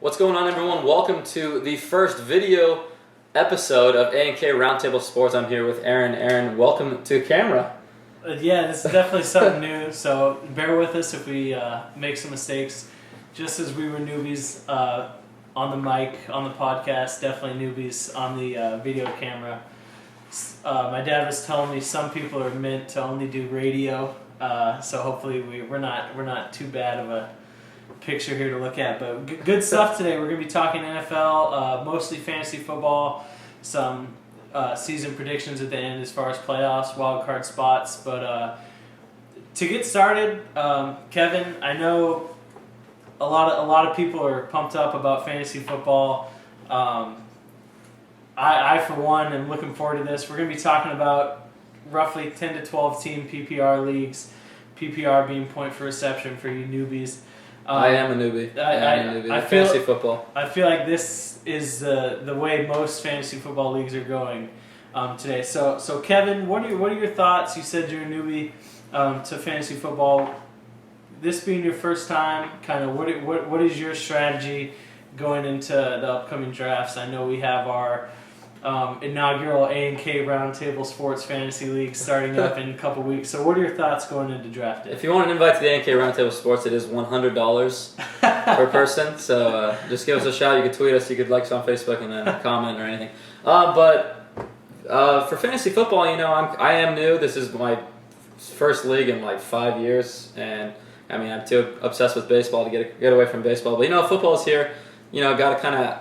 What's going on, everyone? Welcome to the first video episode of A&K Roundtable Sports. I'm here with Aaron. Aaron, welcome to camera. Yeah, this is definitely something new, so bear with us if we make some mistakes. Just as we were newbies on the mic, on the podcast, definitely newbies on the video camera. My dad was telling me some people are meant to only do radio, so hopefully we're not too bad of a picture here to look at. But good stuff today. We're going to be talking NFL, mostly fantasy football, some season predictions at the end as far as playoffs, wild card spots. But to get started, Kevin, I know a lot of people are pumped up about fantasy football. I for one am looking forward to this. We're going to be talking about roughly 10 to 12 team PPR leagues. PPR being point for reception for you newbies. I am a newbie. I feel, fantasy football. I feel like this is the way most fantasy football leagues are going today. So Kevin, what are your thoughts? You said you're a newbie to fantasy football. This being your first time, kind of what is your strategy going into the upcoming drafts? I know we have our inaugural A&K Roundtable Sports Fantasy League starting up in a couple weeks. So what are your thoughts going into draft day? If you want an invite to the A&K Roundtable Sports, it is $100 per person. So just give us a shout. You could tweet us. You could like us on Facebook and then comment or anything. But for fantasy football, I am new. This is my first league in like 5 years, and I mean I'm too obsessed with baseball to get away from baseball. But football is here. Got to kind of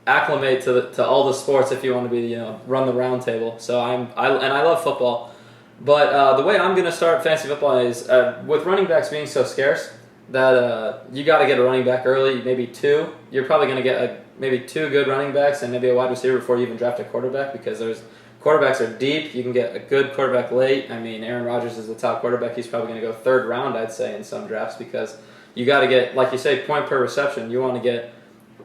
acclimate to all the sports if you want to be run the round table. So I love football, but the way I'm going to start fantasy football is with running backs being so scarce that you got to get a running back early, maybe two. You're probably going to get maybe two good running backs and maybe a wide receiver before you even draft a quarterback, because quarterbacks are deep. You can get a good quarterback late. I mean, Aaron Rodgers is the top quarterback. He's probably going to go third round, I'd say, in some drafts, because you got to get, like you say, point per reception. You want to get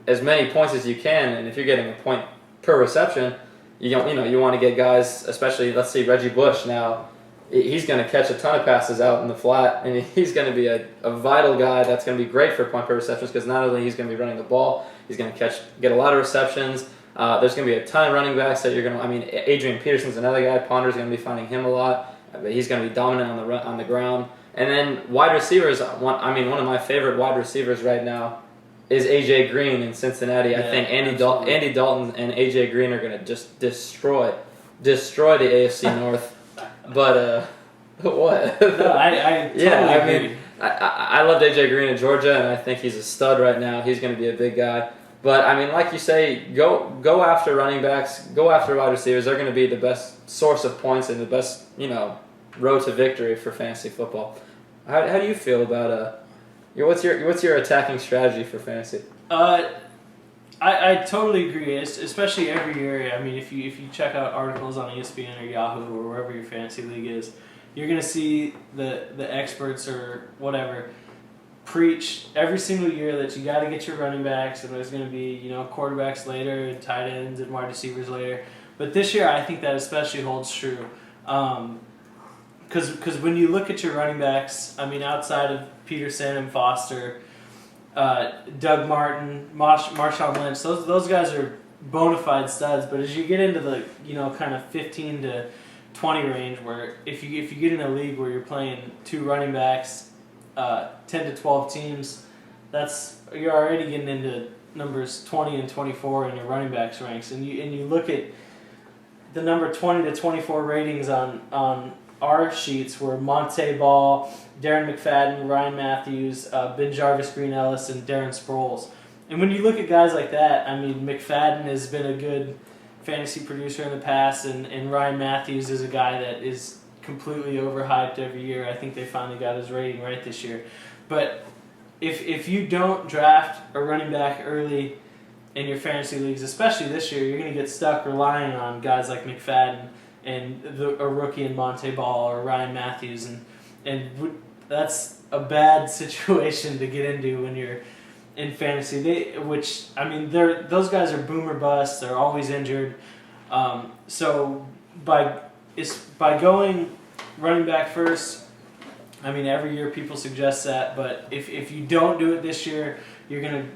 as many points as you can, and if you're getting a point per reception, you want to get guys, especially, let's see, Reggie Bush. Now, he's going to catch a ton of passes out in the flat, and he's going to be a vital guy that's going to be great for point per receptions, because not only he's going to be running the ball, he's going to get a lot of receptions. There's going to be a ton of running backs that you're going to. Adrian Peterson's another guy. Ponder's going to be finding him a lot. But he's going to be dominant on the ground. And then wide receivers. One of my favorite wide receivers right now is A.J. Green in Cincinnati. Yeah, I think Andy Dalton and A.J. Green are going to just destroy the AFC North. But what? No, I totally agree. I loved A.J. Green in Georgia, and I think he's a stud right now. He's going to be a big guy. But, like you say, go after running backs, go after wide receivers. They're going to be the best source of points and the best, road to victory for fantasy football. How do you feel about what's your attacking strategy for fantasy? I totally agree, especially every year. I mean, if you check out articles on ESPN or Yahoo or wherever your fantasy league is, you're going to see the experts or whatever preach every single year that you got to get your running backs, and there's going to be quarterbacks later and tight ends and wide receivers later. But this year, I think that especially holds true, because when you look at your running backs, outside of Peterson and Foster, Doug Martin, Marshawn Lynch, those guys are bona fide studs. But as you get into the kind of 15 to 20 range, where if you get in a league where you're playing two running backs, 10 to 12 teams, you're already getting into numbers 20 and 24 in your running backs ranks, and you look at the number 20 to 24 ratings on our sheets were Monte Ball, Darren McFadden, Ryan Matthews, Ben Jarvis, Green Ellis, and Darren Sproles. And when you look at guys like that, McFadden has been a good fantasy producer in the past, and Ryan Matthews is a guy that is completely overhyped every year. I think they finally got his rating right this year. But if you don't draft a running back early in your fantasy leagues, especially this year, you're going to get stuck relying on guys like McFadden and a rookie in Monte Ball or Ryan Matthews, and that's a bad situation to get into when you're in fantasy. Those guys are boom or bust. They're always injured. So by going running back first, every year people suggest that, but if you don't do it this year, you're gonna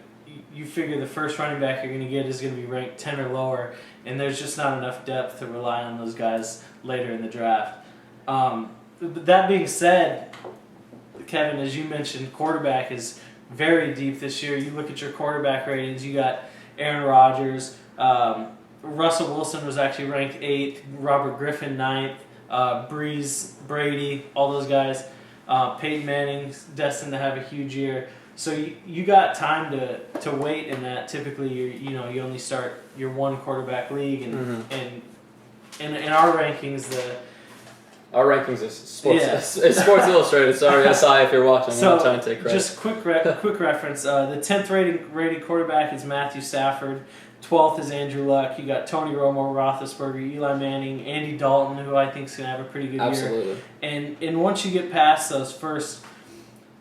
you figure the first running back you're going to get is going to be ranked 10 or lower, and there's just not enough depth to rely on those guys later in the draft. That being said, Kevin, as you mentioned, quarterback is very deep this year. You look at your quarterback ratings, you got Aaron Rodgers, Russell Wilson was actually ranked 8th, Robert Griffin 9th, Breeze, Brady, all those guys. Peyton Manning's destined to have a huge year. So you got time to wait in that. Typically, you only start your one quarterback league, and in our rankings our rankings is Sports. Yeah. It's Sports Illustrated. Sorry, SI, if you're watching. So, I'm not trying to take credit. Just quick reference. The 10th rated quarterback is Matthew Stafford. 12th is Andrew Luck. You got Tony Romo, Roethlisberger, Eli Manning, Andy Dalton, who I think is going to have a pretty good Absolutely. year. And once you get past those first,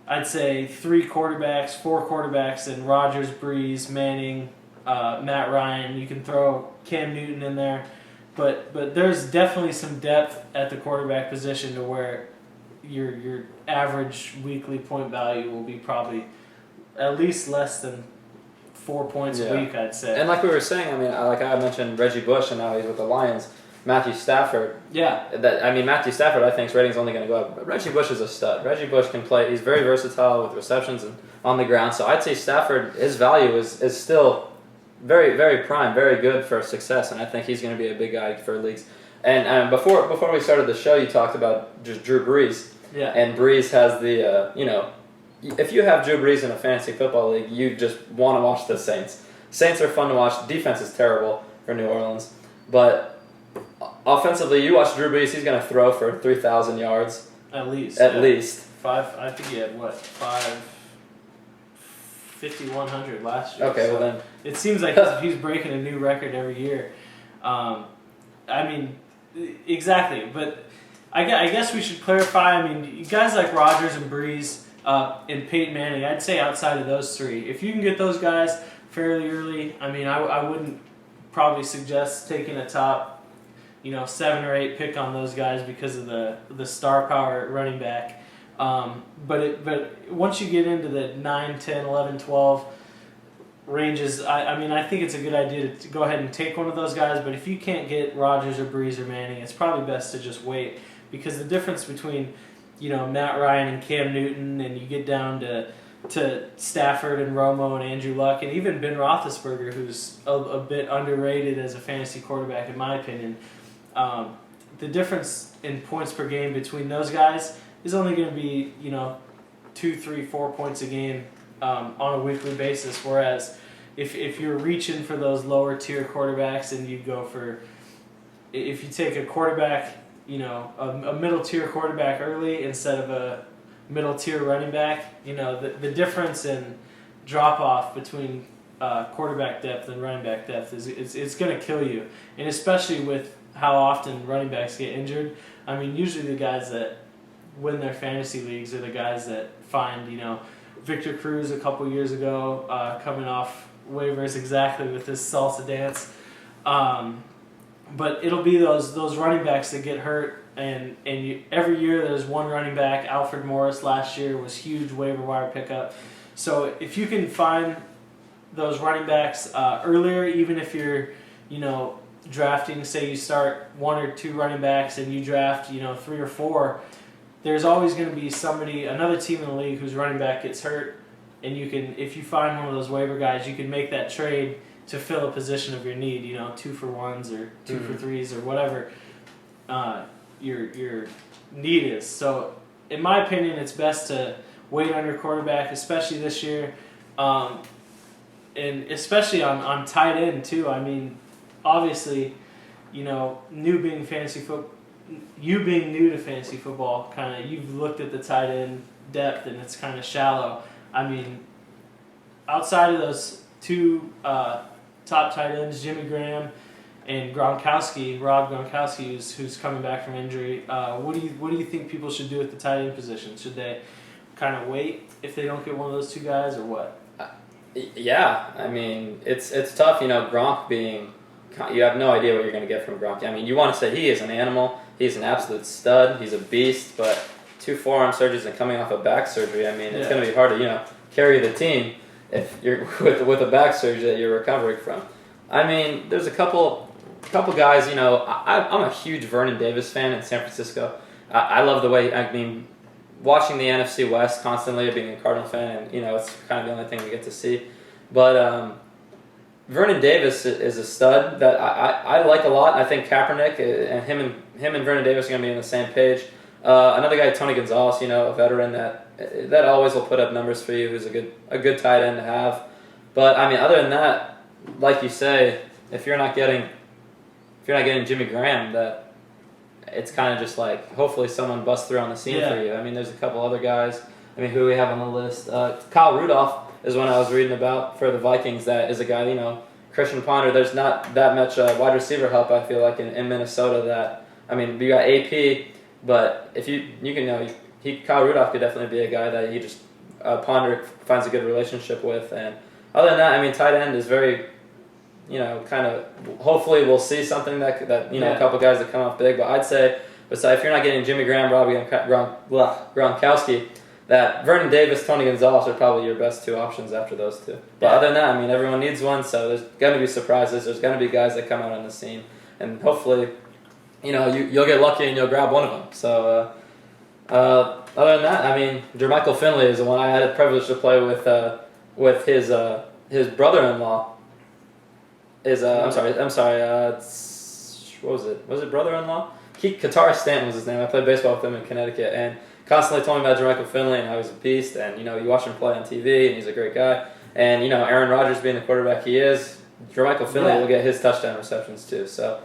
I'd say 4 quarterbacks, and Rodgers, Breeze, Manning, Matt Ryan. You can throw Cam Newton in there. But there's definitely some depth at the quarterback position to where your average weekly point value will be probably at least less than 4 points a week, I'd say. And like we were saying, I mean, like I mentioned Reggie Bush, and now he's with the Lions. Matthew Stafford. Yeah. Matthew Stafford, I think's rating's only going to go up. But Reggie Bush is a stud. Reggie Bush can play. He's very versatile with receptions and on the ground. So I'd say Stafford, his value is still very, very prime, very good for success, and I think he's going to be a big guy for leagues. And before we started the show, you talked about just Drew Brees. Yeah. And Brees has the, if you have Drew Brees in a fantasy football league, you just want to watch the Saints. Saints are fun to watch. Defense is terrible for New Orleans. But offensively, you watch Drew Brees, he's going to throw for 3,000 yards. At least. At least. I think he had, 5,100 last year. Okay, so well then. It seems like he's breaking a new record every year. I mean, exactly. But I guess we should clarify. I mean, guys like Rodgers and Breeze and Peyton Manning, I'd say outside of those three, if you can get those guys fairly early, I mean, I wouldn't probably suggest taking a top, 7 or 8 pick on those guys because of the star power at running back. But once you get into the 9, 10, 11, 12 ranges, I think it's a good idea to go ahead and take one of those guys. But if you can't get Rodgers or Breeze or Manning, it's probably best to just wait, because the difference between Matt Ryan and Cam Newton, and you get down to Stafford and Romo and Andrew Luck, and even Ben Roethlisberger, who's a bit underrated as a fantasy quarterback in my opinion. The difference in points per game between those guys is only going to be 2, 3, 4 points a game on a weekly basis. Whereas if you're reaching for those lower tier quarterbacks, and you go for, if you take a quarterback, a middle tier quarterback early instead of a middle tier running back, the difference in drop off between quarterback depth and running back depth is going to kill you. And especially with how often running backs get injured. I mean, usually the guys that win their fantasy leagues are the guys that find, Victor Cruz a couple years ago coming off waivers exactly with this salsa dance. But it'll be those running backs that get hurt, and every year there's one running back. Alfred Morris last year was huge waiver wire pickup. So if you can find those running backs earlier, even if you're, drafting, say you start 1 or 2 running backs and you draft, 3 or 4, there's always going to be another team in the league whose running back gets hurt, and you can, if you find one of those waiver guys, you can make that trade to fill a position of your need, 2 for 1s or 2 for 3s or whatever your need is. So in my opinion, it's best to wait on your quarterback, especially this year, and especially on tight end too. I mean, obviously, you being new to fantasy football, kind of you've looked at the tight end depth and it's kind of shallow. I mean, outside of those 2 top tight ends, Jimmy Graham and Rob Gronkowski, who's coming back from injury, what do you think people should do at the tight end position? Should they kind of wait if they don't get one of those 2 guys, or what? Yeah, I mean, it's tough, Gronk being, you have no idea what you're going to get from Gronk. I mean, you want to say he is an animal, he's an absolute stud, he's a beast, but 2 forearm surgeries and coming off of back surgery, I mean, it's going to be hard to, carry the team. if you're with a back surgery that you're recovering from. I mean, there's a couple guys. You know, I'm a huge Vernon Davis fan in San Francisco. I love the way. I mean, watching the NFC West constantly, being a Cardinal fan, and you know, it's kind of the only thing we get to see. But Vernon Davis is a stud that I like a lot. I think Kaepernick and him and Vernon Davis are going to be on the same page. Another guy, Tony Gonzalez, you know, a veteran that always will put up numbers for you, who's a good tight end to have. But I mean, other than that, like you say, if you're not getting Jimmy Graham, that it's kind of just like hopefully someone busts through on the scene for you. I mean, there's a couple other guys. I mean, who we have on the list? Kyle Rudolph is one I was reading about for the Vikings. That is a guy, you know, Christian Ponder. There's not that much wide receiver help, I feel like, in Minnesota. That I mean, you got AP, but if you can, you know, Kyle Rudolph could definitely be a guy that he just Ponder finds a good relationship with. And other than that, I mean, tight end is very, you know, kind of. Hopefully, we'll see something that you know, a couple guys that come off big. But I'd say, besides, if you're not getting Jimmy Graham, Robbie Gronkowski, that Vernon Davis, Tony Gonzalez are probably your best two options after those two. But other than that, I mean, everyone needs one, so there's going to be surprises. There's going to be guys that come out on the scene, and hopefully, you know, you'll get lucky and you'll grab one of them. So, other than that, I mean, Jermichael Finley is the one I had the privilege to play with his brother-in-law. I'm sorry. What was it? Was it brother-in-law? Katara Stanton was his name. I played baseball with him in Connecticut, and constantly told me about Jermichael Finley and how he's a beast. And you know, you watch him play on TV, and he's a great guy. And you know, Aaron Rodgers being the quarterback he is, Jermichael Finley will get his touchdown receptions too. So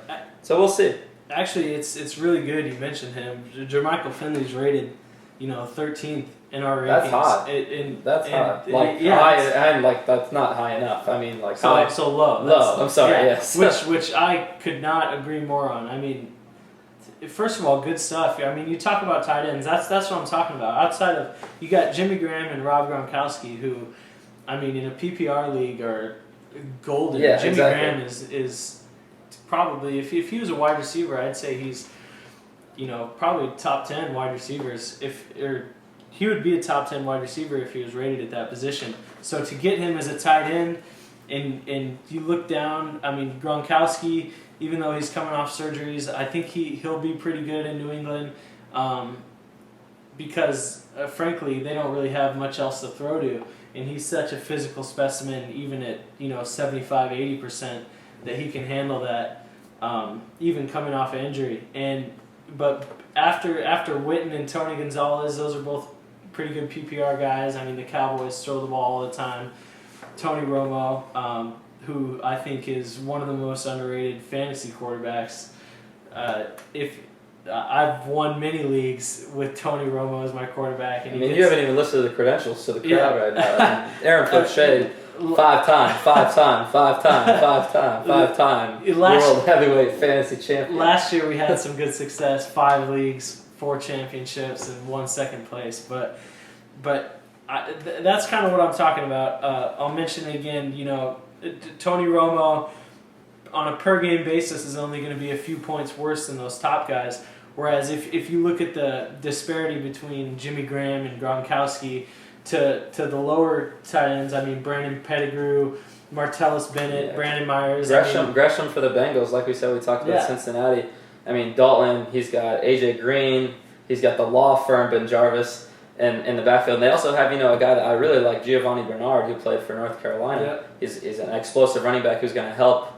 we'll see. Actually, it's really good you mentioned him. Jermichael Finley's rated, you know, 13th in our rankings. That's hot. That's hot. Like high, and like that's not high enough. I mean, like high. So low. Low. I'm sorry. Yes. Which I could not agree more on. I mean, first of all, good stuff. I mean, you talk about tight ends. That's what I'm talking about. Outside of, you got Jimmy Graham and Rob Gronkowski, who, I mean, in a PPR league are golden. Yeah, Jimmy exactly. Graham is probably, if he was a wide receiver, I'd say he's, you know, probably top 10 wide receivers. He would be a top 10 wide receiver if he was rated at that position. So to get him as a tight end, and you look down, I mean, Gronkowski, even though he's coming off surgeries, I think he'll be pretty good in New England because, frankly, they don't really have much else to throw to. And he's such a physical specimen, even at, you know, 75, 80%, that he can handle that, even coming off an injury. But after Witten and Tony Gonzalez, those are both pretty good PPR guys. I mean, the Cowboys throw the ball all the time. Tony Romo, who I think is one of the most underrated fantasy quarterbacks. I've won many leagues with Tony Romo as my quarterback. And you haven't even listed the credentials to the crowd right now. I mean, Aaron flipped shade. Five-time world heavyweight fantasy champion. Last year we had some good success, 5 leagues, 4 championships, and 1 second place. But that's kind of what I'm talking about. I'll mention again, you know, Tony Romo on a per-game basis is only going to be a few points worse than those top guys. Whereas if you look at the disparity between Jimmy Graham and Gronkowski to the lower tight ends, I mean, Brandon Pettigrew, Martellus Bennett, Brandon Myers. Gresham for the Bengals, like we said, we talked about Cincinnati. I mean, Dalton, he's got A.J. Green, he's got the law firm, Ben Jarvis, and in the backfield. And they also have, you know, a guy that I really like, Giovanni Bernard, who played for North Carolina. Yep. He's an explosive running back who's going to help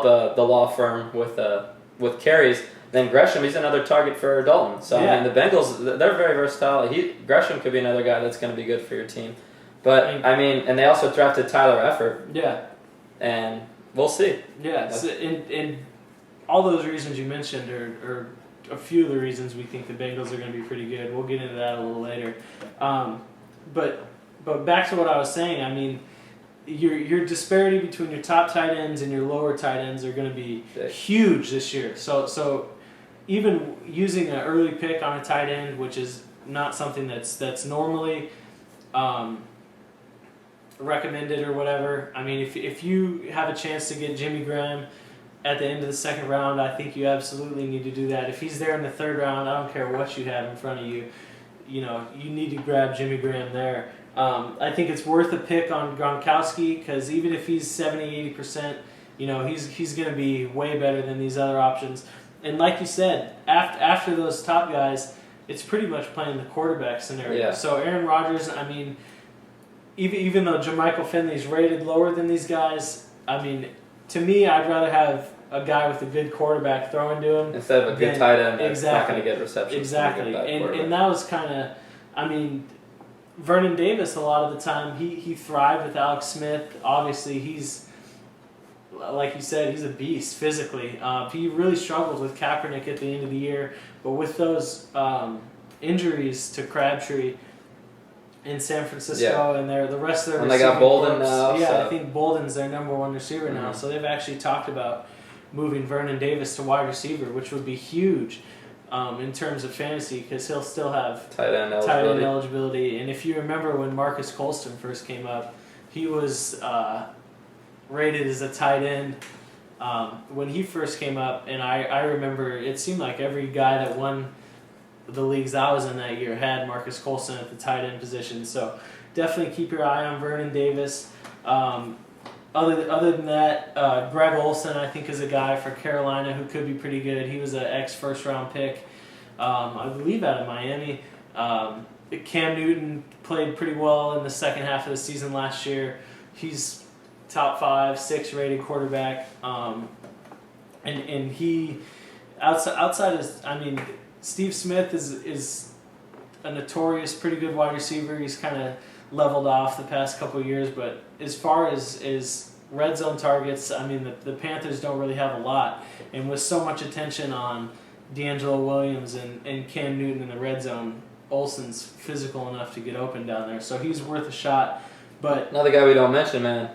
the law firm with carries. Then Gresham, he's another target for Dalton. So, I mean, the Bengals, they're very versatile. Gresham could be another guy that's going to be good for your team. But, I mean, and they also drafted Tyler Eifert. Yeah. And we'll see. Yeah, so, and all those reasons you mentioned are a few of the reasons we think the Bengals are going to be pretty good. We'll get into that a little later. But back to what I was saying, I mean, your disparity between your top tight ends and your lower tight ends are going to be huge this year. So even using an early pick on a tight end, which is not something that's normally recommended or whatever. I mean, if you have a chance to get Jimmy Graham at the end of the second round, I think you absolutely need to do that. If he's there in the third round, I don't care what you have in front of you. You know, you need to grab Jimmy Graham there. I think it's worth a pick on Gronkowski because even if he's 70-80%, he's going to be way better than these other options. And like you said, after those top guys, it's pretty much playing the quarterback scenario. Yeah. So Aaron Rodgers, even though Jermichael Finley's rated lower than these guys, to me, I'd rather have a guy with a good quarterback throwing to him instead of a good tight end that's exactly, not going to get receptions. Exactly, and that was kind of, Vernon Davis, a lot of the time, he thrived with Alex Smith. Obviously, he's, like you said, he's a beast physically. He really struggled with Kaepernick at the end of the year, but with those injuries to Crabtree in San Francisco and the rest of their and they got Bolden now. Yeah, so. I think Bolden's their number one receiver now. So they've actually talked about moving Vernon Davis to wide receiver, which would be huge in terms of fantasy because he'll still have tight end eligibility. And if you remember when Marcus Colston first came up, he was rated as a tight end when he first came up. And I remember it seemed like every guy that won the leagues I was in that year had Marcus Colston at the tight end position. So definitely keep your eye on Vernon Davis. Other than that, Greg Olsen, I think, is a guy for Carolina who could be pretty good. He was an ex-first-round pick, I believe, out of Miami. Cam Newton played pretty well in the second half of the season last year. He's top 5, 6 rated quarterback. And he, outside of, Steve Smith is a notorious pretty good wide receiver. He's kind of leveled off the past couple of years, but as far as red zone targets, the Panthers don't really have a lot. And with so much attention on D'Angelo Williams and Cam Newton in the red zone, Olsen's physical enough to get open down there, so he's worth a shot. But another guy we don't mention, man,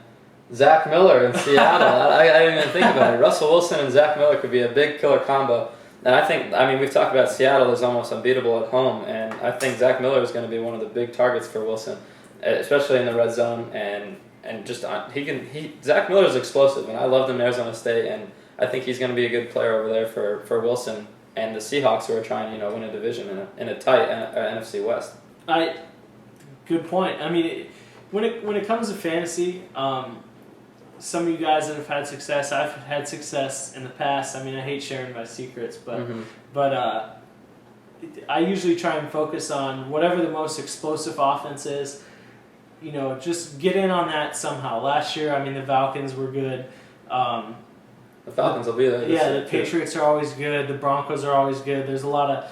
Zach Miller in Seattle. I didn't even think about it. Russell Wilson and Zach Miller could be a big killer combo. And I think, we've talked about Seattle is almost unbeatable at home, and I think Zach Miller is going to be one of the big targets for Wilson, especially in the red zone, and just Zach Miller is explosive, and I loved him in Arizona State, and I think he's going to be a good player over there for Wilson and the Seahawks who are trying win a division in a tight NFC West. Good point. When it comes to fantasy, some of you guys that have had success, I've had success in the past. I hate sharing my secrets, but I usually try and focus on whatever the most explosive offense is. Just get in on that somehow. Last year, the Falcons were good. The Falcons will be there. Yeah, the Patriots are always good. The Broncos are always good. There's a lot of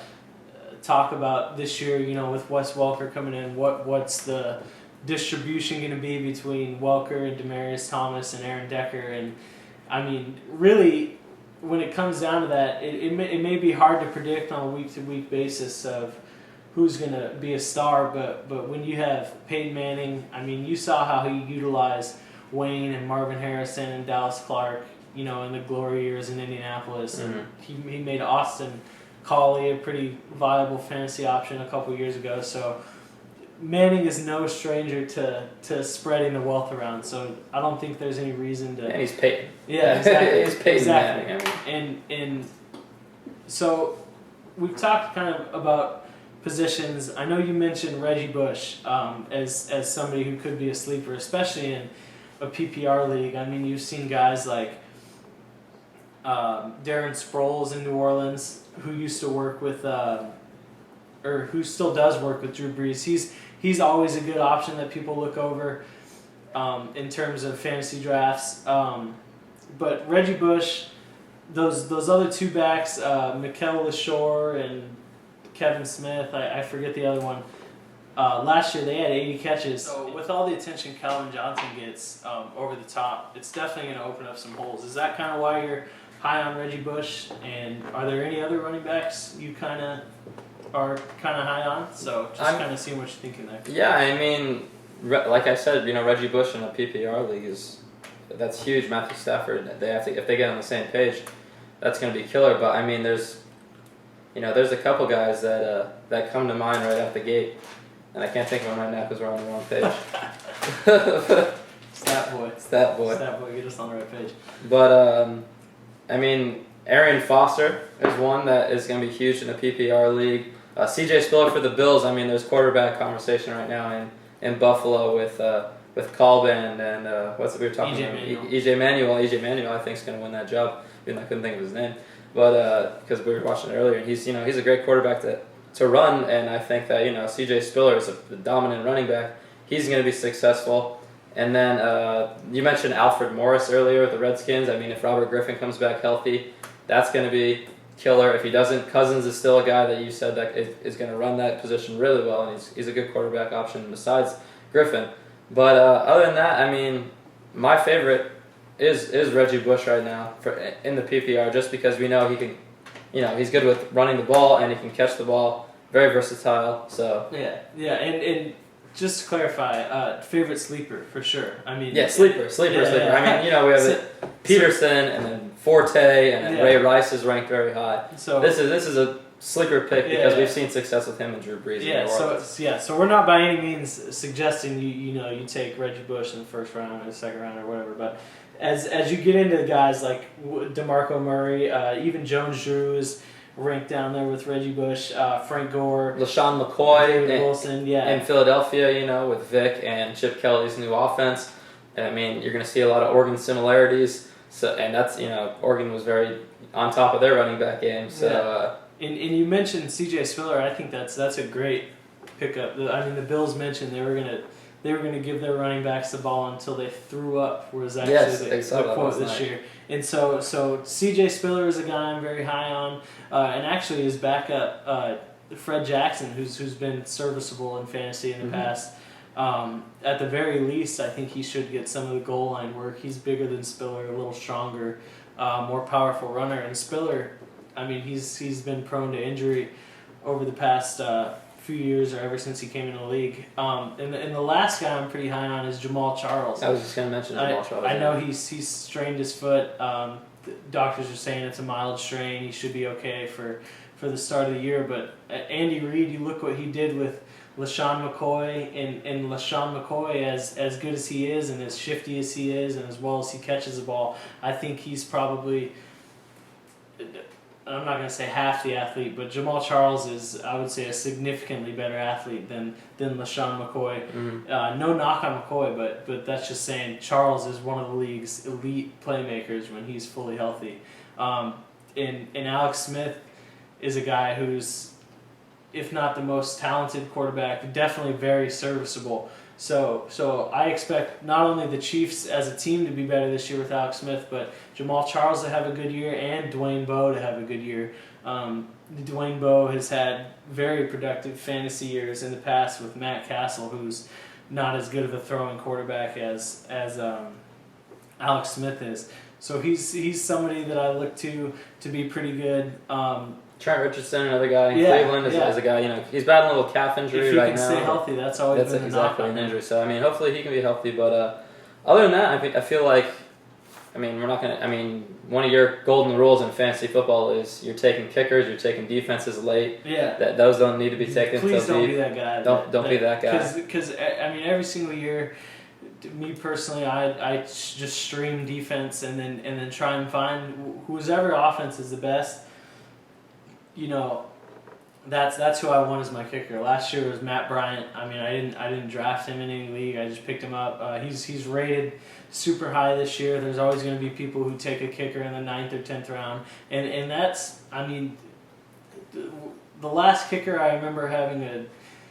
talk about this year, with Wes Welker coming in. What's the distribution going to be between Welker and Demaryius Thomas and Aaron Decker? And really, when it comes down to that, it may be hard to predict on a week-to-week basis of who's going to be a star, but when you have Peyton Manning, you saw how he utilized Wayne and Marvin Harrison and Dallas Clark, in the glory years in Indianapolis, and he made Austin Collie a pretty viable fantasy option a couple years ago. So Manning is no stranger to spreading the wealth around, so I don't think there's any reason to. And he's Peyton. Yeah, exactly. He's Peyton exactly. Manning. And so we've talked kind of about positions. I know you mentioned Reggie Bush as somebody who could be a sleeper, especially in a PPR league. You've seen guys like Darren Sproles in New Orleans, who used to work with, or who still does work with Drew Brees. He's always a good option that people look over in terms of fantasy drafts. But Reggie Bush, those other two backs, Mikel Lashore and Kevin Smith, I forget the other one. Last year they had 80 catches. So with all the attention Calvin Johnson gets over the top, it's definitely going to open up some holes. Is that kind of why you're high on Reggie Bush? And are there any other running backs you are kind of high on? So just kind of seeing what you're thinking there. Yeah, like I said, Reggie Bush in a PPR league that's huge. Matthew Stafford, if they get on the same page, that's going to be killer. But there's a couple guys that come to mind right out the gate, and I can't think of them right now because we're on the wrong page. Stat boy. Stat boy. Stat boy, get us on the right page. But Arian Foster is one that is going to be huge in a PPR league. CJ Spiller for the Bills. There's quarterback conversation right now in Buffalo with Colban and what's we were talking about? EJ Manuel. EJ Manuel, I think, is going to win that job. Even though I couldn't think of his name, but because we were watching it earlier, and he's a great quarterback to run, and I think that C.J. Spiller is a dominant running back. He's going to be successful. And then you mentioned Alfred Morris earlier with the Redskins. I mean, if Robert Griffin comes back healthy, that's going to be killer. If he doesn't, Cousins is still a guy that you said that is going to run that position really well, and he's a good quarterback option besides Griffin. But other than that, I mean, my favorite is Reggie Bush right now in the PPR, just because we know he can, he's good with running the ball and he can catch the ball, very versatile. So yeah, and just to clarify, favorite sleeper for sure. I mean, sleeper. Yeah. I mean, we have Peterson and then Forte and then Ray Rice is ranked very high. So this is a sleeper pick because we've seen success with him and Drew Brees. So we're not by any means suggesting you take Reggie Bush in the first round or the second round or whatever, but as you get into guys like DeMarco Murray, even Jones Drew is ranked down there with Reggie Bush, Frank Gore, LaShawn McCoy, David Wilson, in Philadelphia, with Vic and Chip Kelly's new offense. I mean, you're going to see a lot of Oregon similarities. So, and that's Oregon was very on top of their running back game. So, and you mentioned C.J. Spiller. I think that's a great pickup. I mean, the Bills mentioned they were gonna give their running backs the ball until they threw up. Was actually the quote this year. And so C.J. Spiller is a guy I'm very high on, and actually his backup Fred Jackson, who's been serviceable in fantasy in the past. At the very least, I think he should get some of the goal line work. He's bigger than Spiller, a little stronger, more powerful runner. And Spiller, I mean, he's been prone to injury over the past few years or ever since he came into the league. And the last guy I'm pretty high on is Jamal Charles. I was just going to mention Jamal Charles. I know he's strained his foot. Doctors are saying it's a mild strain. He should be okay for the start of the year. But Andy Reid, you look what he did with LaShawn McCoy, and LaShawn McCoy, as good as he is and as shifty as he is and as well as he catches the ball, I think he's probably, I'm not going to say half the athlete, but Jamal Charles is, I would say, a significantly better athlete than LaShawn McCoy. No knock on McCoy, but that's just saying Charles is one of the league's elite playmakers when he's fully healthy. And Alex Smith is a guy who's, if not the most talented quarterback, definitely very serviceable. So I expect not only the Chiefs as a team to be better this year with Alex Smith, but Jamal Charles to have a good year and Dwayne Bowe to have a good year. Dwayne Bowe has had very productive fantasy years in the past with Matt Castle, who's not as good of a throwing quarterback as Alex Smith is. So he's somebody that I look to be pretty good. Trent Richardson, another guy in Cleveland, is a guy, he's battling a little calf injury right now. If he can stay healthy, that's always been exactly an injury. So, I mean, hopefully he can be healthy. But other than that, I feel like, one of your golden rules in fantasy football is you're taking kickers, you're taking defenses late. Yeah. Those don't need to be taken. Please don't be that guy. Don't be that guy. Because, every single year, me personally, I just stream defense and then try and find whoever offense is the best. That's who I want as my kicker. Last year was Matt Bryant. I mean, I didn't draft him in any league. I just picked him up. He's rated super high this year. There's always going to be people who take a kicker in the 9th or 10th round, and that's, the last kicker I remember having a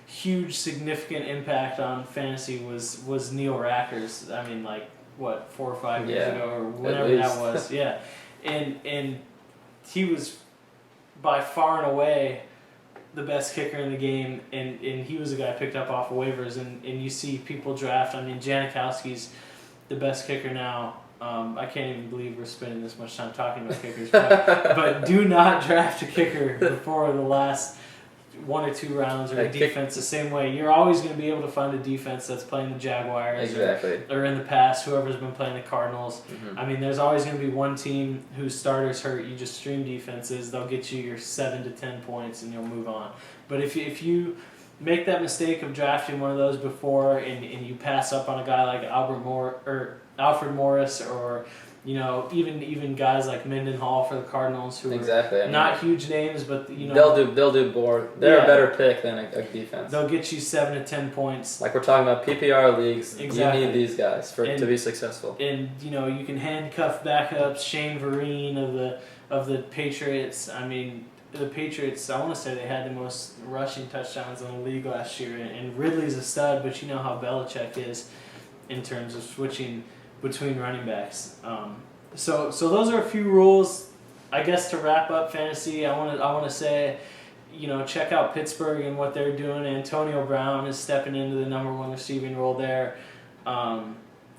huge significant impact on fantasy was Neil Rackers. 4 or 5 years ago or whenever that was. Yeah, and he was by far and away the best kicker in the game, and he was a guy picked up off of waivers, and you see people draft. Janikowski's the best kicker now. I can't even believe we're spending this much time talking about kickers, but do not draft a kicker before the last 1 or 2 rounds, or a defense the same way. You're always going to be able to find a defense that's playing the Jaguars, or in the past, whoever's been playing the Cardinals. There's always going to be one team whose starters hurt. You just stream defenses. They'll get you your 7 to 10 points, and you'll move on. But if you make that mistake of drafting one of those before, and you pass up on a guy like Alfred Morris, or even guys like Mendenhall for the Cardinals who exactly. are not huge names, but they'll do more. They're a better pick than a defense. They'll get you 7 to 10 points. Like we're talking about PPR leagues, exactly. You need these guys to be successful. And you can handcuff backups. Shane Vereen of the Patriots. I mean, the Patriots, I want to say they had the most rushing touchdowns in the league last year, and Ridley's a stud, but you know how Belichick is in terms of switching between running backs. So those are a few rules, I guess, to wrap up fantasy. I want to say, check out Pittsburgh and what they're doing. Antonio Brown is stepping into the number 1 receiving role there.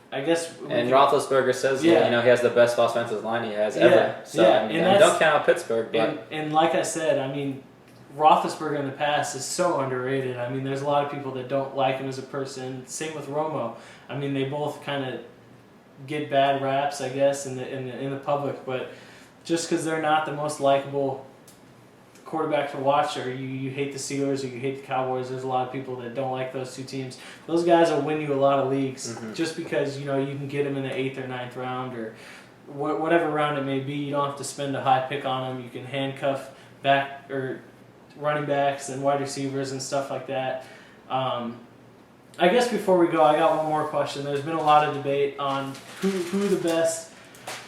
I guess. And Roethlisberger says he has the best offensive line he has ever. So don't count out Pittsburgh. But and like I said, I mean, Roethlisberger in the past is so underrated. I mean, there's a lot of people that don't like him as a person. Same with Romo. I mean, they both kind of get bad raps, I guess, in the public. But just because they're not the most likable quarterback to watch, or you hate the Steelers or you hate the Cowboys, there's a lot of people that don't like those two teams. Those guys will win you a lot of leagues just because you can get them in the 8th or 9th round or whatever round it may be. You don't have to spend a high pick on them. You can handcuff back or running backs and wide receivers and stuff like that. I guess before we go, I got one more question. There's been a lot of debate on who the best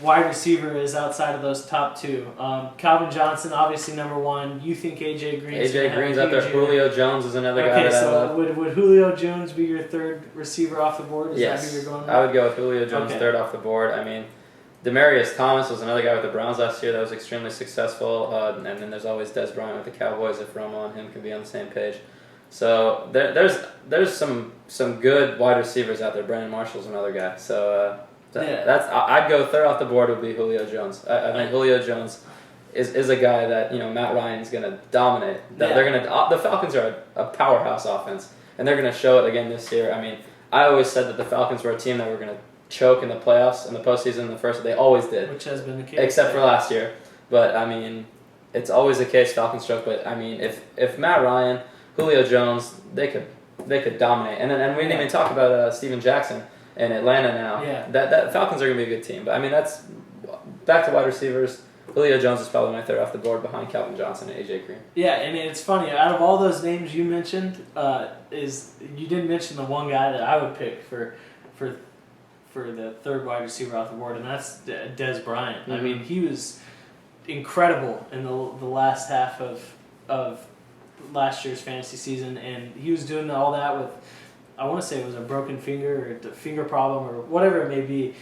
wide receiver is outside of those top 2. Calvin Johnson, obviously number 1. You think AJ Green's up there. Julio Jones is another guy that I love. Would Julio Jones be your 3rd receiver off the board? Is that who you're going with? I would go with Julio Jones 3rd off the board. I mean, Demaryius Thomas was another guy with the Browns last year that was extremely successful. And then there's always Des Bryant with the Cowboys if Romo and him can be on the same page. So there's some good wide receivers out there. Brandon Marshall's another guy. So I'd go 3rd off the board would be Julio Jones. I think Julio Jones is a guy that Matt Ryan's gonna dominate. The Falcons are a powerhouse offense, and they're gonna show it again this year. I mean, I always said that the Falcons were a team that were gonna choke in the playoffs in the postseason. They always did, which has been the case, except for last year. But I mean, it's always the case. Falcons choke. But I mean, if Matt Ryan, Julio Jones, they could dominate. And we didn't even talk about Steven Jackson in Atlanta now. Yeah. That Falcons are going to be a good team. But I mean, that's back to wide receivers. Julio Jones is probably my 3rd off the board behind Calvin Johnson and AJ Green. Yeah, and it's funny. Out of all those names you mentioned, you didn't mention the one guy that I would pick for the 3rd wide receiver off the board, and that's Des Bryant. I mean, he was incredible in the last half of last year's fantasy season, and he was doing all that with, I want to say it was a broken finger or a finger problem or whatever it may be.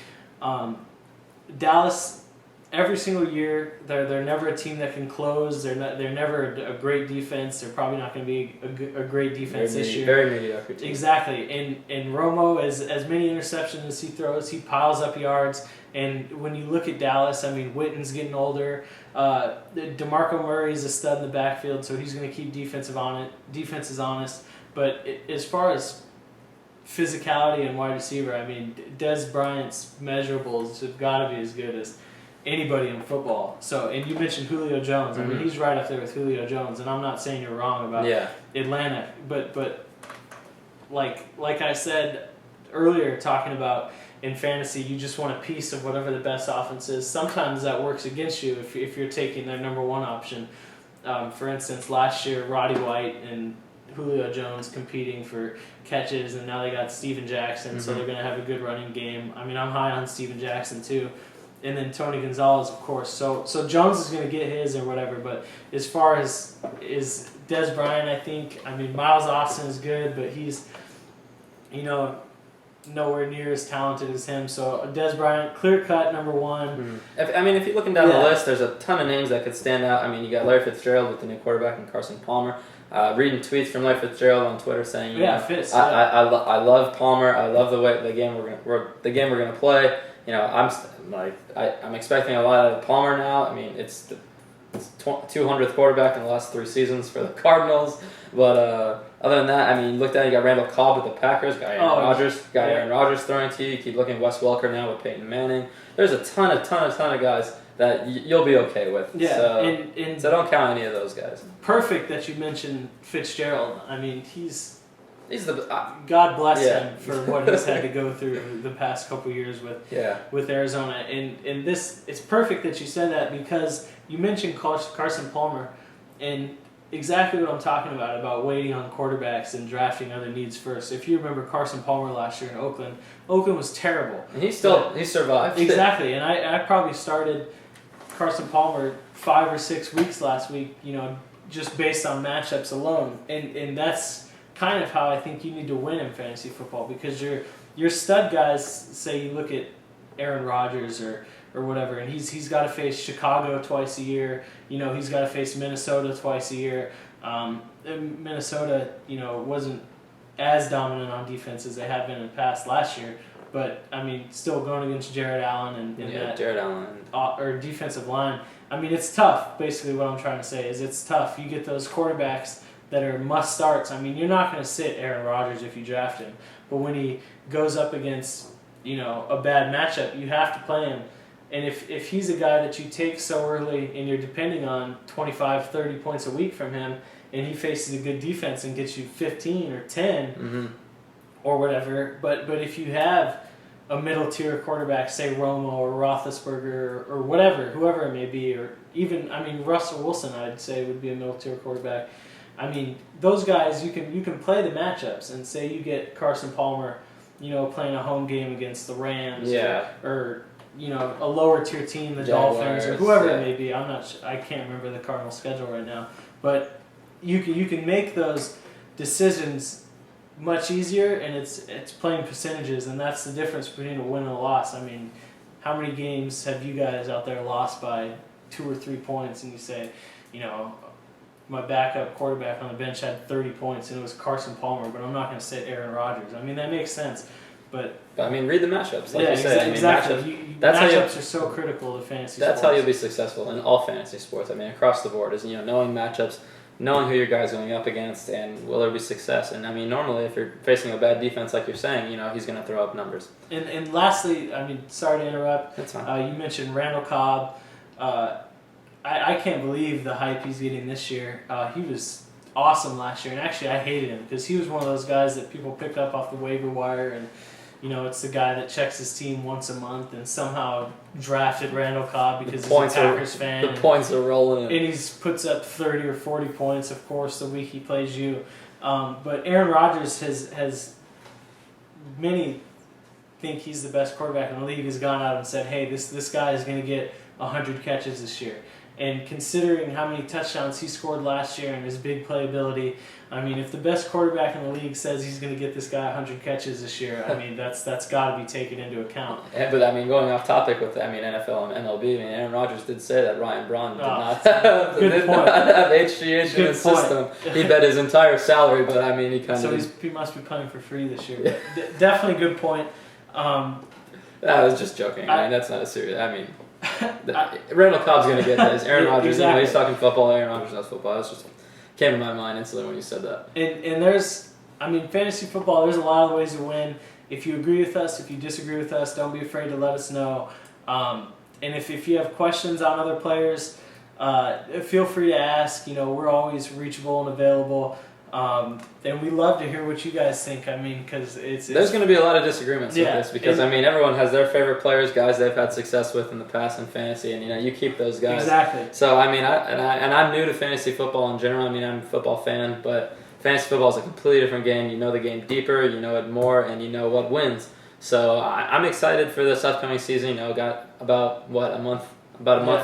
Dallas, every single year, they're never a team that can close. They're never a great defense. They're probably not going to be a great defense this year. Very mediocre team. Exactly. And Romo, as many interceptions as he throws, he piles up yards. And when you look at Dallas, I mean, Witten's getting older. DeMarco Murray's a stud in the backfield, so he's going to keep defenses honest. But as far as physicality and wide receiver, I mean, Des Bryant's measurables have got to be as good as anybody in football. So, and you mentioned Julio Jones. I mean, he's right up there with Julio Jones, and I'm not saying you're wrong about Atlanta, but like I said earlier, talking about in fantasy, you just want a piece of whatever the best offense is. Sometimes that works against you if you're taking their number 1 option. For instance, last year, Roddy White and Julio Jones competing for catches, and now they got Steven Jackson, so they're going to have a good running game. I mean, I'm high on Steven Jackson too. And then Tony Gonzalez, of course. So Jones is going to get his or whatever. But as far as Des Bryant, I think, I mean, Miles Austin is good, but he's, nowhere near as talented as him. So Des Bryant, clear cut number 1. If you're looking down the list, there's a ton of names that could stand out. I mean, you got Larry Fitzgerald with the new quarterback and Carson Palmer. Reading tweets from Larry Fitzgerald on Twitter saying, Fitz. I love Palmer. I love the game we're gonna play. I'm expecting a lot out of Palmer now. I mean, it's the 200th quarterback in the last 3 seasons for the Cardinals. But other than that, I mean, you looked at it, you got Randall Cobb with the Packers, Aaron Rodgers throwing to you. You keep looking at Wes Welker now with Peyton Manning. There's a ton of guys that you'll be okay with. Yeah, so don't count any of those guys. Perfect that you mentioned Fitzgerald. I mean, he's He's the God bless yeah. him for what he's had to go through the past couple years with Arizona. And this, it's perfect that you said that, because you mentioned Carson Palmer, and exactly what I'm talking about waiting on quarterbacks and drafting other needs first. If you remember Carson Palmer last year in Oakland was terrible. And he survived. Exactly, and I probably started Carson Palmer 5 or 6 weeks last week, just based on matchups alone. And that's kind of how I think you need to win in fantasy football, because your stud guys, say you look at Aaron Rodgers or whatever, and he's got to face Chicago twice a year. He's got to face Minnesota twice a year. Minnesota, wasn't as dominant on defense as they have been in the past last year, but I mean, still going against Jared Allen and that Jared Allen or defensive line. I mean, it's tough. Basically, what I'm trying to say is it's tough. You get those quarterbacks that are must starts. I mean, you're not going to sit Aaron Rodgers if you draft him, but when he goes up against a bad matchup, you have to play him. And if he's a guy that you take so early and you're depending on 25, 30 points a week from him, and he faces a good defense and gets you 15 or 10 or whatever, but if you have a middle tier quarterback, say Romo or Roethlisberger or whatever, whoever it may be, or even, I mean, Russell Wilson, I'd say would be a middle tier quarterback. I mean, those guys, you can play the matchups, and say you get Carson Palmer, playing a home game against the Rams, or a lower tier team, the Dolphins, or whoever it may be. I can't remember the Cardinals' schedule right now, but you can make those decisions much easier, and it's playing percentages, and that's the difference between a win and a loss. I mean, how many games have you guys out there lost by 2 or 3 points, and you say, my backup quarterback on the bench had 30 points, and it was Carson Palmer, but I'm not going to sit Aaron Rodgers. I mean, that makes sense, but I mean, read the matchups, like you said. Exactly. Matchups are so critical to fantasy sports. That's how you'll be successful in all fantasy sports. I mean, across the board is knowing matchups, knowing who your guy's going up against, and will there be success. And I mean, normally if you're facing a bad defense, like you're saying, he's going to throw up numbers. And lastly, I mean, sorry to interrupt. That's fine. You mentioned Randall Cobb. I can't believe the hype he's getting this year. He was awesome last year, and actually I hated him because he was one of those guys that people pick up off the waiver wire, and it's the guy that checks his team once a month and somehow drafted Randall Cobb because he's a Packers fan. The points are rolling in. And he puts up 30 or 40 points, of course, the week he plays you. But Aaron Rodgers has many think he's the best quarterback in the league, has gone out and said, hey, this guy is going to get 100 catches this year. And considering how many touchdowns he scored last year and his big playability, I mean, if the best quarterback in the league says he's going to get this guy 100 catches this year, I mean, that's got to be taken into account. Yeah, but I mean, going off topic with NFL and MLB, I mean, Aaron Rodgers did say that Ryan Braun did not have HGH in his system. He bet his entire salary, but I mean, he must be playing for free this year. But definitely good point. I was just joking. I mean, that's not a serious. I mean. Randall Cobb's going to get this. Aaron Rodgers, exactly. He's talking football. Aaron Rodgers knows football. That's just came to my mind instantly when you said that. And there's, I mean, fantasy football, there's a lot of ways to win. If you agree with us, if you disagree with us, don't be afraid to let us know. And if you have questions on other players, feel free to ask. We're always reachable and available. And we love to hear what you guys think. I mean, because there's going to be a lot of disagreements with this because I mean, everyone has their favorite players, guys they've had success with in the past in fantasy, and you keep those guys. Exactly. So I mean, I'm new to fantasy football in general. I mean, I'm a football fan, but fantasy football is a completely different game. You know the game deeper, you know it more, and you know what wins. So I'm excited for this upcoming season. Got about a month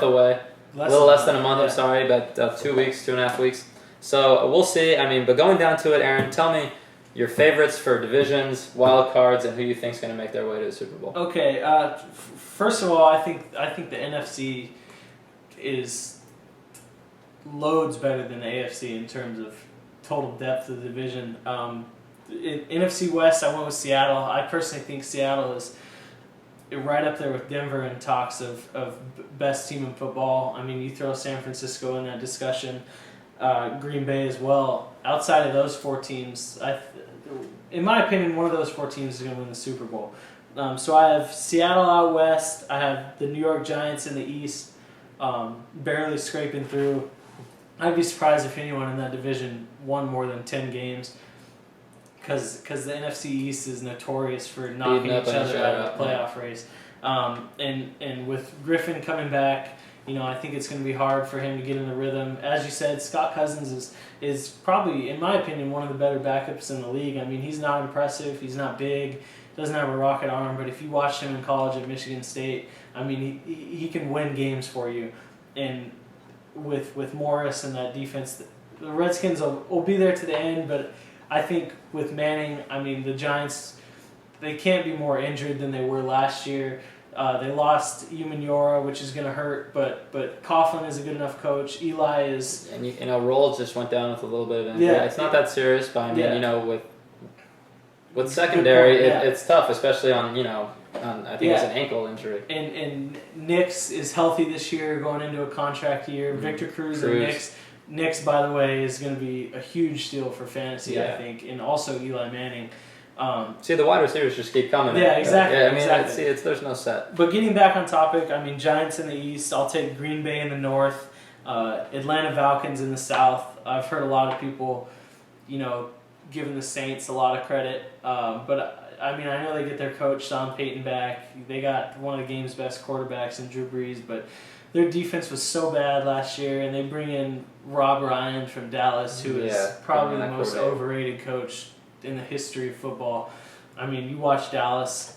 away, a little less than a month. I'm sorry, about 2 weeks, 2.5 weeks. So we'll see. I mean, but going down to it, Aaron, tell me your favorites for divisions, wild cards, and who you think is going to make their way to the Super Bowl. Okay. First of all, I think the NFC is loads better than the AFC in terms of total depth of the division. In NFC West, I went with Seattle. I personally think Seattle is right up there with Denver in talks of best team in football. I mean, you throw San Francisco in that discussion. Green Bay as well. Outside of those 4 teams, in my opinion, one of those 4 teams is going to win the Super Bowl. So I have Seattle out west. I have the New York Giants in the east, barely scraping through. I'd be surprised if anyone in that division won more than 10 games. because the NFC East is notorious for knocking Beating up each on other each out other, of the playoff race. And with Griffin coming back, I think it's going to be hard for him to get in the rhythm. As you said, Scott Cousins is probably, in my opinion, one of the better backups in the league. I mean, he's not impressive. He's not big. Doesn't have a rocket arm. But if you watched him in college at Michigan State, I mean, he can win games for you. And with Morris and that defense, the Redskins will be there to the end. But I think with Manning, I mean, the Giants, they can't be more injured than they were last year. They lost Umenyiora, which is going to hurt, but Coughlin is a good enough coach. Eli is... And, Rolls just went down with a little bit of injury. Yeah, it's not that serious, but I mean, with secondary, it's tough, especially on, I think it's an ankle injury. And Nix is healthy this year, going into a contract year. Mm-hmm. Victor Cruz and Nix. Nix, by the way, is going to be a huge steal for fantasy, I think, and also Eli Manning. The wide receivers just keep coming. Yeah, exactly. Yeah, I mean, exactly. There's no set. But getting back on topic, I mean, Giants in the East. I'll take Green Bay in the North. Atlanta Falcons in the South. I've heard a lot of people, giving the Saints a lot of credit. But I mean, I know they get their coach Sean Payton back. They got one of the game's best quarterbacks in Drew Brees, but their defense was so bad last year, and they bring in Rob Ryan from Dallas, who is probably the most overrated coach in the history of football. I mean, you watch Dallas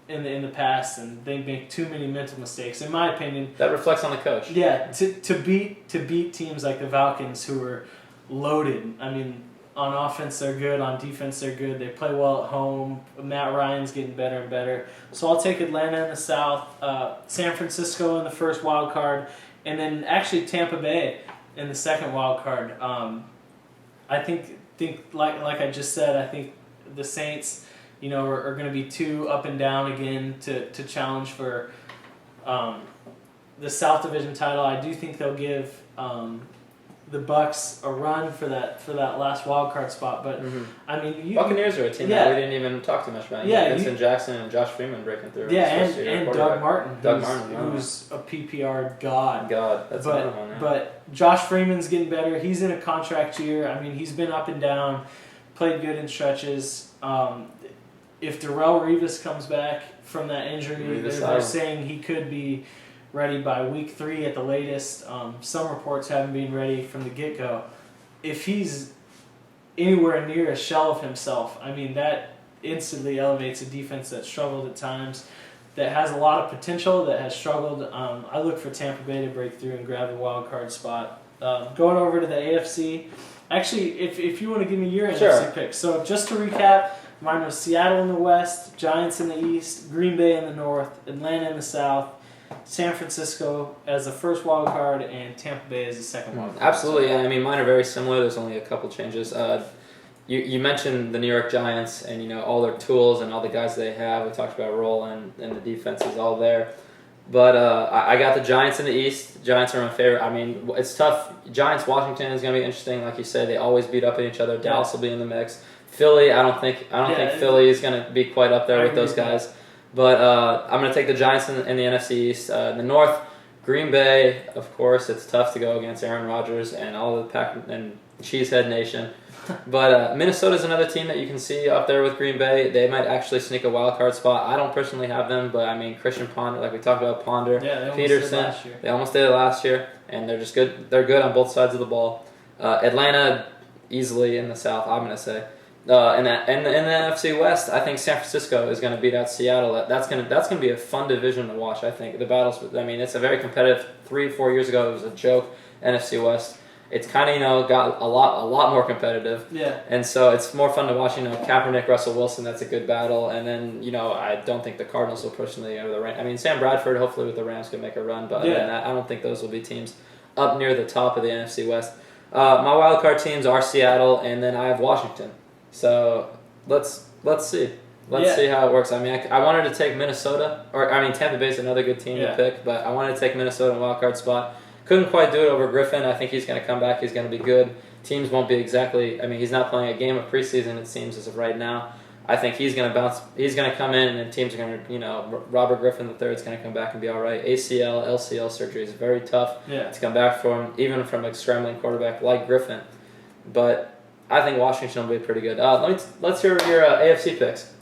in the past, and they make too many mental mistakes, in my opinion. That reflects on the coach. Yeah, to beat teams like the Falcons, who are loaded. I mean, on offense they're good, on defense they're good. They play well at home. Matt Ryan's getting better and better. So I'll take Atlanta in the South, San Francisco in the first wild card, and then actually Tampa Bay in the second wild card. I think like I just said, I think the Saints, are going to be too up and down again to challenge for the South Division title. I do think they'll give the Bucks a run for that last wild card spot. But I mean, Buccaneers are a team that we didn't even talk too much about. Vincent Jackson and Josh Freeman breaking through. And Doug Martin, who's a PPR god. That's another one. Yeah. But Josh Freeman's getting better. He's in a contract year. I mean, he's been up and down, played good in stretches. If Darrelle Revis comes back from that injury, they're saying he could be ready by week 3 at the latest. Some reports have him being ready from the get-go. If he's anywhere near a shell of himself, I mean, that instantly elevates a defense that struggled at times, that has a lot of potential, that has struggled. I look for Tampa Bay to break through and grab the wild card spot. Going over to the AFC, actually, if you want to give me your NFC pick. So just to recap, mine was Seattle in the West, Giants in the East, Green Bay in the North, Atlanta in the South, San Francisco as the first wild card, and Tampa Bay as the second wild card. Absolutely. I mean, mine are very similar. There's only a couple changes. You mentioned the New York Giants and, all their tools and all the guys they have. We talked about Roland and the defense is all there. But I got the Giants in the East. Giants are my favorite. I mean, it's tough. Giants-Washington is going to be interesting. Like you said, they always beat up at each other. Dallas will be in the mix. Philly, I don't think Philly is going to be quite up there with those guys. But I'm going to take the Giants in the NFC East. In the North, Green Bay, of course. It's tough to go against Aaron Rodgers and all the Pack and Cheesehead Nation. But Minnesota's another team that you can see up there with Green Bay. They might actually sneak a wild card spot. I don't personally have them, but I mean Christian Ponder, like we talked about Ponder, Peterson. They almost did it last year, and they're just good. They're good on both sides of the ball. Atlanta easily in the South, I'm going to say. In the NFC West, I think San Francisco is going to beat out Seattle. That's going to be a fun division to watch. I think the battles. I mean, it's a very competitive. 3-4 years ago, it was a joke. NFC West. It's kind of got a lot more competitive. Yeah. And so it's more fun to watch. Kaepernick, Russell Wilson. That's a good battle. And then I don't think the Cardinals will push them over the Rams. I mean, Sam Bradford hopefully with the Rams can make a run, but other than that, I don't think those will be teams up near the top of the NFC West. My wild card teams are Seattle, and then I have Washington. So let's see. Let's see how it works. I mean, I wanted to take Minnesota, Tampa Bay's another good team to pick, but I wanted to take Minnesota in a wild card spot. Couldn't quite do it over Griffin. I think he's going to come back. He's going to be good. Teams won't be exactly. I mean, he's not playing a game of preseason, it seems, as of right now. I think he's going to bounce. He's going to come in, and teams are going to, Robert Griffin III is going to come back and be all right. ACL, LCL surgery is very tough to come back from, even from a scrambling quarterback like Griffin. But I think Washington will be pretty good. Let's hear your AFC picks.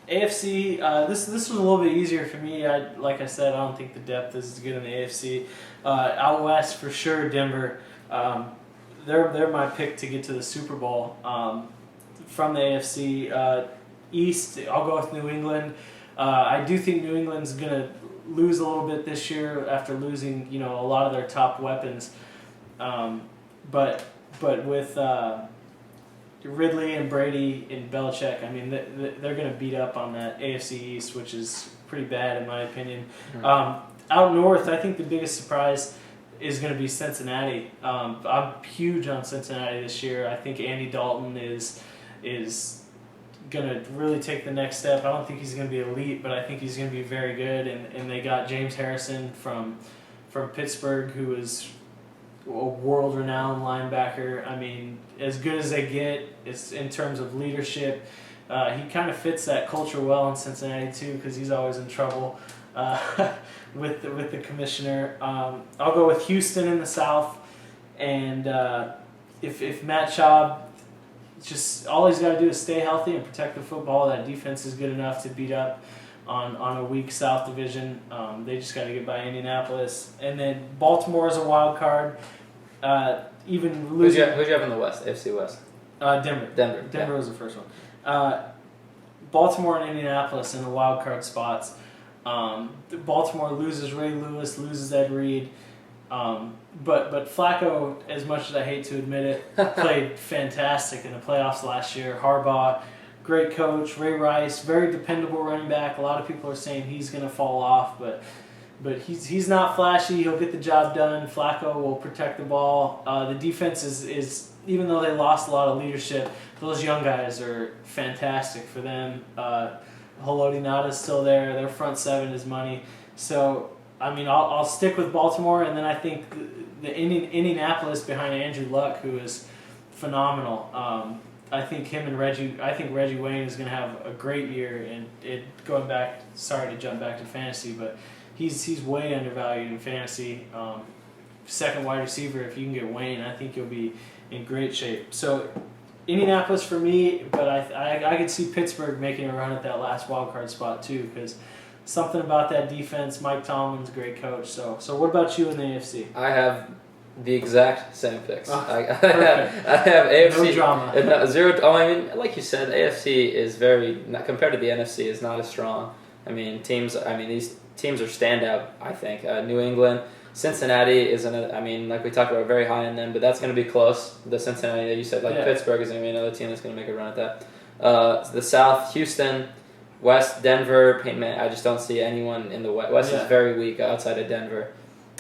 AFC, this was a little bit easier for me. Like I said, I don't think the depth is as good in the AFC. Out west, for sure, Denver. They're my pick to get to the Super Bowl. From the AFC East, I'll go with New England. I do think New England's going to lose a little bit this year after losing, a lot of their top weapons. But with Ridley and Brady and Belichick, I mean, they're going to beat up on that AFC East, which is pretty bad in my opinion. Out north, I think the biggest surprise is going to be Cincinnati. I'm huge on Cincinnati this year. I think Andy Dalton is going to really take the next step. I don't think he's going to be elite, but I think he's going to be very good. And they got James Harrison from Pittsburgh, who is a world-renowned linebacker. I mean, as good as they get, it's in terms of leadership. He kind of fits that culture well in Cincinnati too, because he's always in trouble with the commissioner. I'll go with Houston in the South, and if Matt Schaub, just all he's got to do is stay healthy and protect the football. That defense is good enough to beat up on a weak South Division. They just got to get by Indianapolis, and then Baltimore is a wild card. Even losing. Who'd you have in the West? AFC West. Denver. Denver was the first one. Baltimore and Indianapolis in the wild card spots. Baltimore loses Ray Lewis, loses Ed Reed. But Flacco, as much as I hate to admit it, played fantastic in the playoffs last year. Harbaugh, great coach. Ray Rice, very dependable running back. A lot of people are saying he's going to fall off, but he's not flashy. He'll get the job done. Flacco will protect the ball. The defense is even though they lost a lot of leadership, those young guys are fantastic for them. Haloti Ngata's still there. Their front seven is money. So, I mean, I'll stick with Baltimore, and then I think the Indianapolis behind Andrew Luck, who is phenomenal. I think Reggie Wayne is going to have a great year. And going back, sorry to jump back to fantasy, but he's way undervalued in fantasy. Second wide receiver, if you can get Wayne, I think you'll be in great shape. So Indianapolis for me, but I could see Pittsburgh making a run at that last wild card spot too, because something about that defense. Mike Tomlin's a great coach. So what about you in the AFC? I have the exact same picks. I have AFC. No drama. Zero. Oh, I mean, like you said, AFC is very compared to the NFC is not as strong. I mean, these teams are standout. I think New England, Cincinnati isn't. Like we talked about, very high in them, but that's going to be close. The Cincinnati that you said, Pittsburgh is going to be another team that's going to make a run at that. The South, Houston. West, Denver, I just don't see anyone in the West. West is very weak outside of Denver.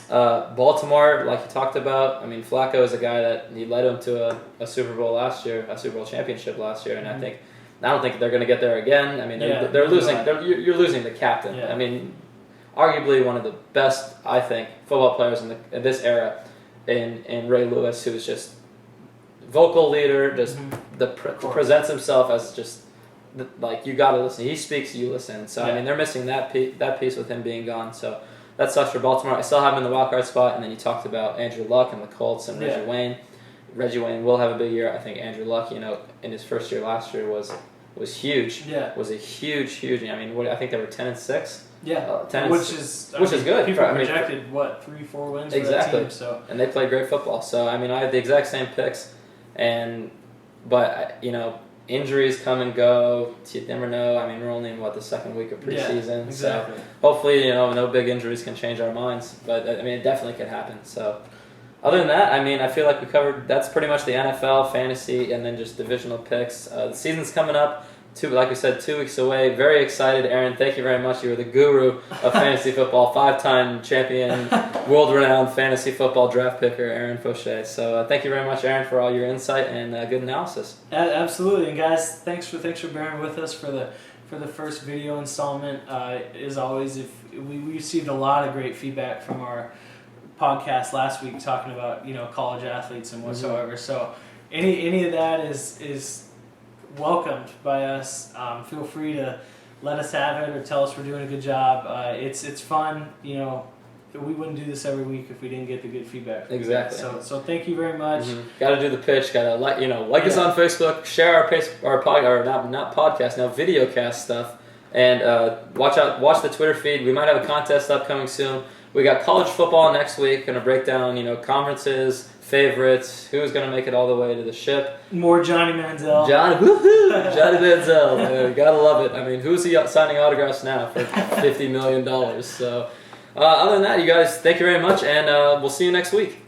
Baltimore, like you talked about, Flacco is a guy that he led him to a Super Bowl last year, a Super Bowl championship last year, and I don't think they're going to get there again. They're losing. You're losing the captain. Yeah. Arguably one of the best, I think, football players in this era, in Ray Lewis, who is just vocal leader, just presents himself as just. Like, you got to listen. He speaks, you listen. So, they're missing that piece with him being gone. So, that sucks for Baltimore. I still have him in the wildcard spot. And then you talked about Andrew Luck and the Colts and Reggie Wayne. Reggie Wayne will have a big year. I think Andrew Luck, in his first year last year was huge. Yeah. Was a huge. I think they were 10-6. Yeah. Which is good. People projected, 3-4 wins for that team. So. And they played great football. So, I have the exact same picks. But injuries come and go. You never know. We're only in the second week of preseason. Yeah, exactly. So hopefully, no big injuries can change our minds. But it definitely could happen. So other than that, I feel like we covered. That's pretty much the NFL, fantasy, and then just divisional picks. The season's coming up. Like we said, 2 weeks away. Very excited, Aaron. Thank you very much. You were the guru of fantasy football, 5-time champion, world-renowned fantasy football draft picker, Aaron Fauché. So thank you very much, Aaron, for all your insight and good analysis. Absolutely, and guys, thanks for bearing with us for the first video installment. As always, we received a lot of great feedback from our podcast last week talking about college athletes and whatsoever. So any of that is welcomed by us. Feel free to let us have it or tell us we're doing a good job. It's fun, we wouldn't do this every week if we didn't get the good feedback. Exactly. So thank you very much. Got to do the pitch. Got to like us on Facebook, share not podcast now, videocast stuff, and watch the Twitter feed. We might have a contest upcoming soon. We got college football next week. Going to break down conferences, favorites, who's going to make it all the way to the ship. More Johnny Manziel. Johnny Manziel. Gotta love it. I mean, who's he signing autographs now for $50 million? So, other than that, you guys, thank you very much, and we'll see you next week.